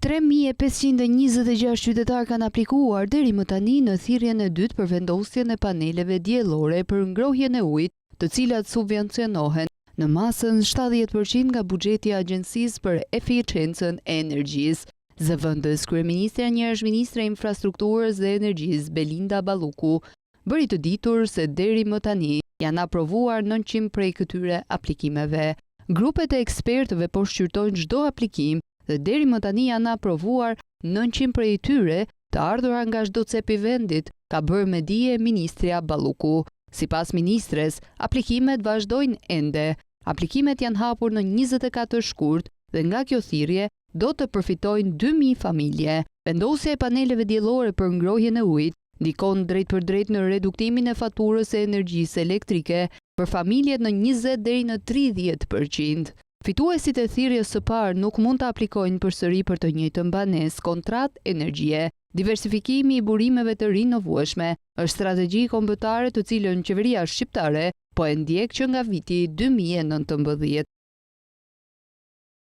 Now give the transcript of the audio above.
3.526 qytetarë kanë aplikuar deri më tani në thirrjen e dytë për vendosjen e paneleve diellore për ngrohjen e ujit, të cilat subvencionohen në masën 70% nga buxheti i Agjencisë për Eficiencën e Energjisë. Zëvendës kryeministra njëherë ministre e infrastrukturës dhe energjisë Belinda Balluku bëri të ditur se deri më tani janë aprovuar 900 prej këtyre aplikimeve. Grupet e ekspertëve po shqyrtojnë çdo aplikim dhe deri më tani janë aprovuar 900 prej tyre, të ardhura nga çdo cep i vendit, ka bërë me dije ministrja Balluku. Sipas ministres, aplikimet vazhdojnë ende. Aplikimet janë hapur në 24 shkurt dhe nga kjo thirrje do të përfitojnë 2000 familje. Vendosja e paneleve diellore për ngrohjen e ujit ndikon drejt për drejt në reduktimin e faturës së energjisë elektrike për familjet në 20 deri në 30%. Fituesit e thirrjes së parë nuk mund të aplikojnë përsëri për të njëjtën banesë kontratë energjie. Diversifikimi i burimeve të rinovueshme është strategji kombëtare të cilën qeveria shqiptare po e ndjek që nga viti 2019.